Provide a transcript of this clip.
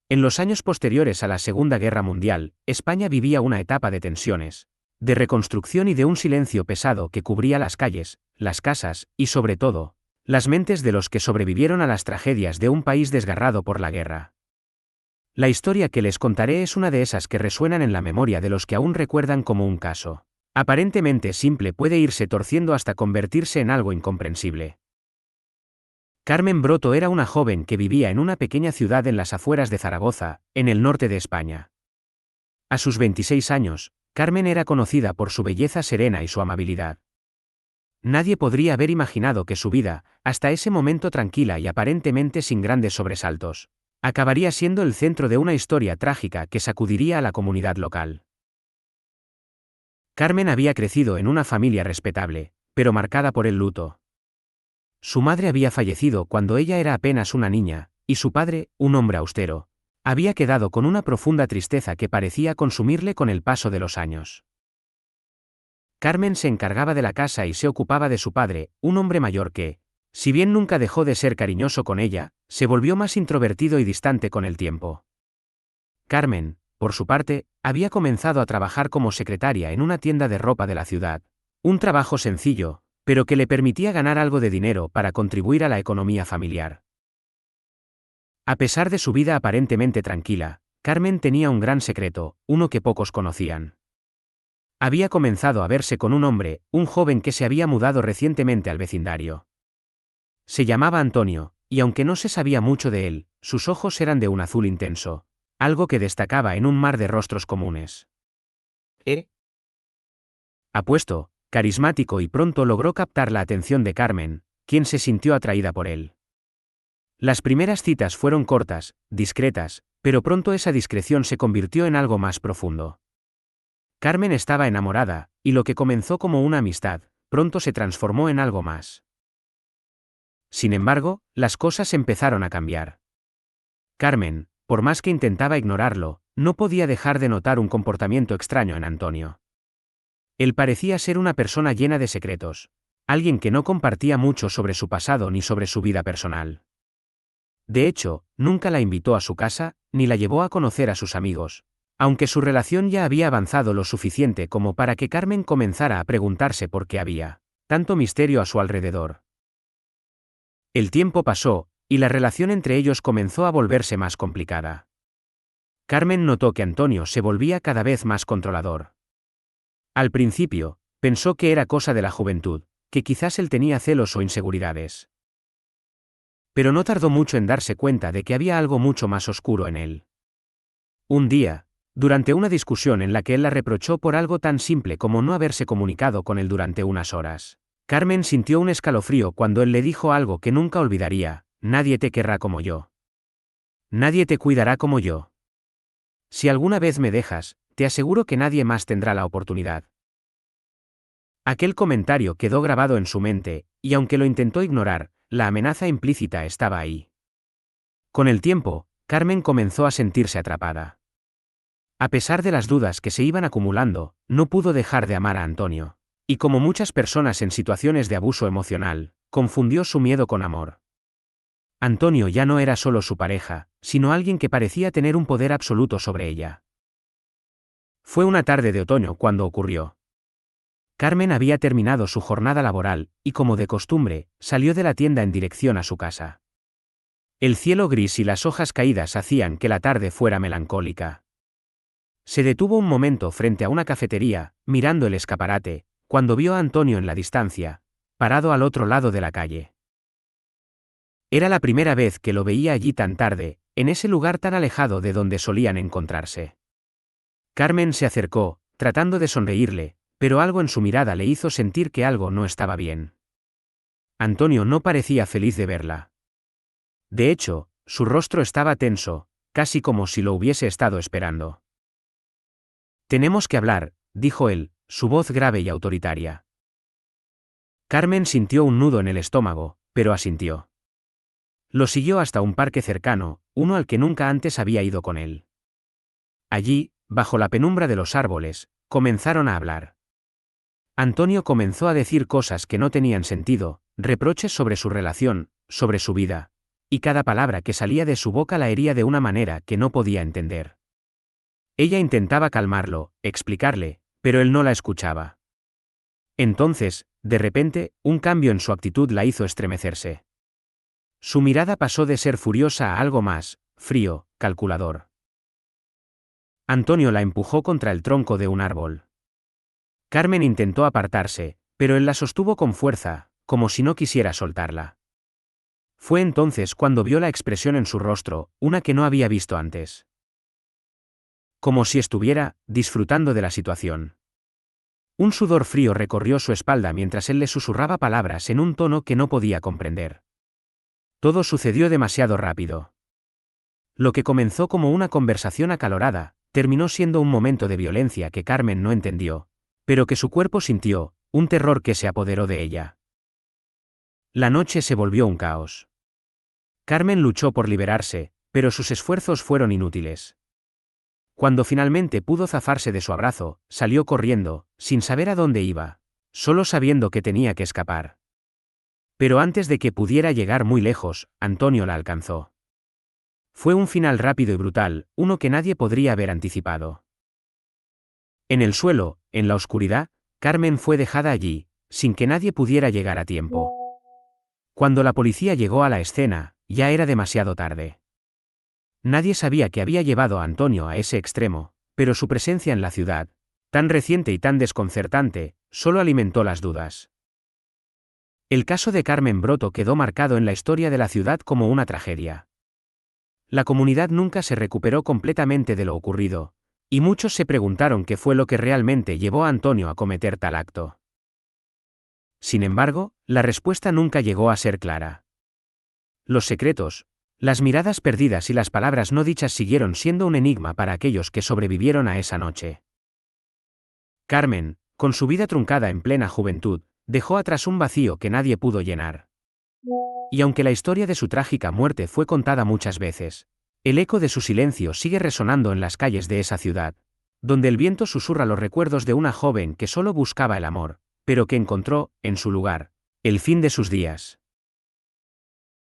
En los años posteriores a la Segunda Guerra Mundial, España vivía una etapa de tensiones, de reconstrucción y de un silencio pesado que cubría las calles, las casas, y sobre todo, las mentes de los que sobrevivieron a las tragedias de un país desgarrado por la guerra. La historia que les contaré es una de esas que resuenan en la memoria de los que aún recuerdan como un caso aparentemente simple puede irse torciendo hasta convertirse en algo incomprensible. Carmen Broto era una joven que vivía en una pequeña ciudad en las afueras de Zaragoza, en el norte de España. A sus 26 años, Carmen era conocida por su belleza serena y su amabilidad. Nadie podría haber imaginado que su vida, hasta ese momento tranquila y aparentemente sin grandes sobresaltos, acabaría siendo el centro de una historia trágica que sacudiría a la comunidad local. Carmen había crecido en una familia respetable, pero marcada por el luto. Su madre había fallecido cuando ella era apenas una niña, y su padre, un hombre austero, había quedado con una profunda tristeza que parecía consumirle con el paso de los años. Carmen se encargaba de la casa y se ocupaba de su padre, un hombre mayor que, si bien nunca dejó de ser cariñoso con ella, se volvió más introvertido y distante con el tiempo. Carmen, por su parte, había comenzado a trabajar como secretaria en una tienda de ropa de la ciudad, un trabajo sencillo, pero que le permitía ganar algo de dinero para contribuir a la economía familiar. A pesar de su vida aparentemente tranquila, Carmen tenía un gran secreto, uno que pocos conocían. Había comenzado a verse con un hombre, un joven que se había mudado recientemente al vecindario. Se llamaba Antonio, y aunque no se sabía mucho de él, sus ojos eran de un azul intenso, algo que destacaba en un mar de rostros comunes. Apuesto, carismático y pronto logró captar la atención de Carmen, quien se sintió atraída por él. Las primeras citas fueron cortas, discretas, pero pronto esa discreción se convirtió en algo más profundo. Carmen estaba enamorada, y lo que comenzó como una amistad, pronto se transformó en algo más. Sin embargo, las cosas empezaron a cambiar. Carmen, por más que intentaba ignorarlo, no podía dejar de notar un comportamiento extraño en Antonio. Él parecía ser una persona llena de secretos, alguien que no compartía mucho sobre su pasado ni sobre su vida personal. De hecho, nunca la invitó a su casa, ni la llevó a conocer a sus amigos, aunque su relación ya había avanzado lo suficiente como para que Carmen comenzara a preguntarse por qué había tanto misterio a su alrededor. El tiempo pasó, y la relación entre ellos comenzó a volverse más complicada. Carmen notó que Antonio se volvía cada vez más controlador. Al principio, pensó que era cosa de la juventud, que quizás él tenía celos o inseguridades. Pero no tardó mucho en darse cuenta de que había algo mucho más oscuro en él. Un día, durante una discusión en la que él la reprochó por algo tan simple como no haberse comunicado con él durante unas horas, Carmen sintió un escalofrío cuando él le dijo algo que nunca olvidaría: nadie te querrá como yo. Nadie te cuidará como yo. Si alguna vez me dejas, te aseguro que nadie más tendrá la oportunidad. Aquel comentario quedó grabado en su mente, y aunque lo intentó ignorar, la amenaza implícita estaba ahí. Con el tiempo, Carmen comenzó a sentirse atrapada. A pesar de las dudas que se iban acumulando, no pudo dejar de amar a Antonio. Y como muchas personas en situaciones de abuso emocional, confundió su miedo con amor. Antonio ya no era solo su pareja, sino alguien que parecía tener un poder absoluto sobre ella. Fue una tarde de otoño cuando ocurrió. Carmen había terminado su jornada laboral, y como de costumbre, salió de la tienda en dirección a su casa. El cielo gris y las hojas caídas hacían que la tarde fuera melancólica. Se detuvo un momento frente a una cafetería, mirando el escaparate, cuando vio a Antonio en la distancia, parado al otro lado de la calle. Era la primera vez que lo veía allí tan tarde, en ese lugar tan alejado de donde solían encontrarse. Carmen se acercó, tratando de sonreírle, pero algo en su mirada le hizo sentir que algo no estaba bien. Antonio no parecía feliz de verla. De hecho, su rostro estaba tenso, casi como si lo hubiese estado esperando. «Tenemos que hablar», dijo él, su voz grave y autoritaria. Carmen sintió un nudo en el estómago, pero asintió. Lo siguió hasta un parque cercano, uno al que nunca antes había ido con él. Allí, bajo la penumbra de los árboles, comenzaron a hablar. Antonio comenzó a decir cosas que no tenían sentido, reproches sobre su relación, sobre su vida, y cada palabra que salía de su boca la hería de una manera que no podía entender. Ella intentaba calmarlo, explicarle, pero él no la escuchaba. Entonces, de repente, un cambio en su actitud la hizo estremecerse. Su mirada pasó de ser furiosa a algo más, frío, calculador. Antonio la empujó contra el tronco de un árbol. Carmen intentó apartarse, pero él la sostuvo con fuerza, como si no quisiera soltarla. Fue entonces cuando vio la expresión en su rostro, una que no había visto antes. Como si estuviera disfrutando de la situación. Un sudor frío recorrió su espalda mientras él le susurraba palabras en un tono que no podía comprender. Todo sucedió demasiado rápido. Lo que comenzó como una conversación acalorada, terminó siendo un momento de violencia que Carmen no entendió, pero que su cuerpo sintió, un terror que se apoderó de ella. La noche se volvió un caos. Carmen luchó por liberarse, pero sus esfuerzos fueron inútiles. Cuando finalmente pudo zafarse de su abrazo, salió corriendo, sin saber a dónde iba, solo sabiendo que tenía que escapar. Pero antes de que pudiera llegar muy lejos, Antonio la alcanzó. Fue un final rápido y brutal, uno que nadie podría haber anticipado. En el suelo, en la oscuridad, Carmen fue dejada allí, sin que nadie pudiera llegar a tiempo. Cuando la policía llegó a la escena, ya era demasiado tarde. Nadie sabía que había llevado a Antonio a ese extremo, pero su presencia en la ciudad, tan reciente y tan desconcertante, solo alimentó las dudas. El caso de Carmen Broto quedó marcado en la historia de la ciudad como una tragedia. La comunidad nunca se recuperó completamente de lo ocurrido, y muchos se preguntaron qué fue lo que realmente llevó a Antonio a cometer tal acto. Sin embargo, la respuesta nunca llegó a ser clara. Los secretos, las miradas perdidas y las palabras no dichas siguieron siendo un enigma para aquellos que sobrevivieron a esa noche. Carmen, con su vida truncada en plena juventud, dejó atrás un vacío que nadie pudo llenar. Y aunque la historia de su trágica muerte fue contada muchas veces, el eco de su silencio sigue resonando en las calles de esa ciudad, donde el viento susurra los recuerdos de una joven que solo buscaba el amor, pero que encontró, en su lugar, el fin de sus días.